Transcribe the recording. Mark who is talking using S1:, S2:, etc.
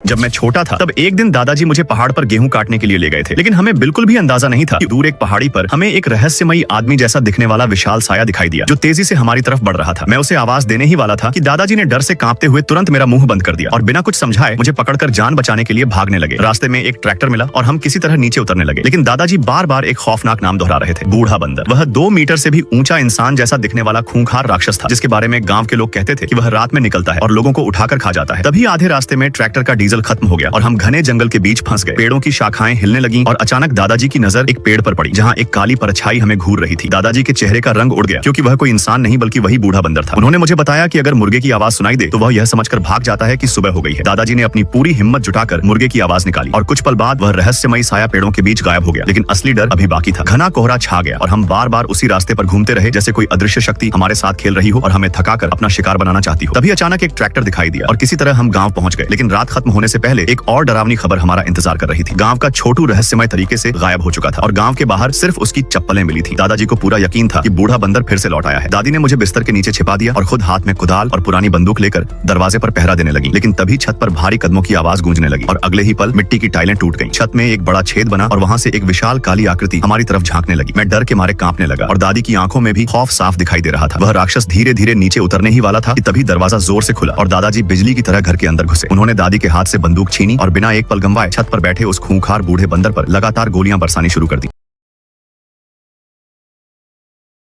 S1: जब मैं छोटा था तब एक दिन दादाजी मुझे पहाड़ पर गेहूं काटने के लिए ले गए थे, लेकिन हमें बिल्कुल भी अंदाजा नहीं था कि दूर एक पहाड़ी पर हमें एक रहस्यमयी आदमी जैसा दिखने वाला विशाल साया दिखाई दिया जो तेजी से हमारी तरफ बढ़ रहा था। मैं उसे आवाज देने ही वाला था कि दादाजी ने डर से कांपते हुए तुरंत मेरा मुंह बंद कर दिया और बिना कुछ समझाए मुझे पकड़कर जान बचाने के लिए भागने लगे। रास्ते में एक ट्रैक्टर मिला और हम किसी तरह नीचे उतरने लगे, लेकिन दादाजी बार बार एक खौफनाक नाम दोहरा रहे थे, बूढ़ा बंदर। वह 2 मीटर से भी ऊंचा इंसान जैसा दिखने वाला खूंखार राक्षस था, जिसके बारे में गांव के लोग कहते थे कि वह रात में निकलता है और लोगों को उठाकर खा जाता है। तभी आधे रास्ते में ट्रैक्टर का डीजल खत्म हो गया और हम घने जंगल के बीच फंस गए। पेड़ों की शाखाएं हिलने लगीं और अचानक दादाजी की नजर एक पेड़ पर पड़ी जहां एक काली परछाई हमें घूर रही थी। दादाजी के चेहरे का रंग उड़ गया क्योंकि वह कोई इंसान नहीं बल्कि वही बूढ़ा बंदर था। उन्होंने मुझे बताया कि अगर मुर्गे की आवाज सुनाई दे तो वह यह समझकर भाग जाता है कि सुबह हो गई है। दादाजी ने अपनी पूरी हिम्मत जुटाकर मुर्गे की आवाज निकाली और कुछ पल बाद वह रहस्यमयी साया पेड़ों के बीच गायब हो गया। लेकिन असली डर अभी बाकी था। घना कोहरा छा गया और हम बार बार उसी रास्ते पर घूमते रहे जैसे कोई अदृश्य शक्ति हमारे साथ खेल रही हो और हमें थकाकर अपना शिकार बनाना चाहती हो। तभी अचानक एक ट्रैक्टर दिखाई दिया और किसी तरह हम गांव पहुंच गए। लेकिन रात खत्म होने से पहले एक और डरावनी खबर हमारा इंतजार कर रही थी। गांव का छोटू रहस्यमय तरीके से गायब हो चुका था और गांव के बाहर सिर्फ उसकी चप्पलें मिली थी। दादाजी को पूरा यकीन था कि बूढ़ा बंदर फिर से लौट आया है। दादी ने मुझे बिस्तर के नीचे छिपा दिया और खुद हाथ में कुदाल और पुरानी बंदूक लेकर दरवाजे पर पहरा देने लगी। लेकिन तभी छत पर भारी कदमों की आवाज गूंजने लगी और अगले ही पल मिट्टी की टाइलें टूट गईं। छत में एक बड़ा छेद बना और वहां से एक विशाल काली आकृति हमारी तरफ झांकने लगी। मैं डर के मारे कांपने लगा और दादी की आंखों में भी खौफ साफ दिखाई दे रहा था। वह राक्षस धीरे धीरे नीचे उतरने ही वाला था कि तभी दरवाजा जोर से खुला और दादाजी बिजली की तरह घर के अंदर घुसे। उन्होंने दादी के हाथ से बंदूक छीनी और बिना एक पल गंवाए छत पर बैठे उस खूंखार बूढ़े बंदर पर लगातार गोलियां बरसानी शुरू कर दी।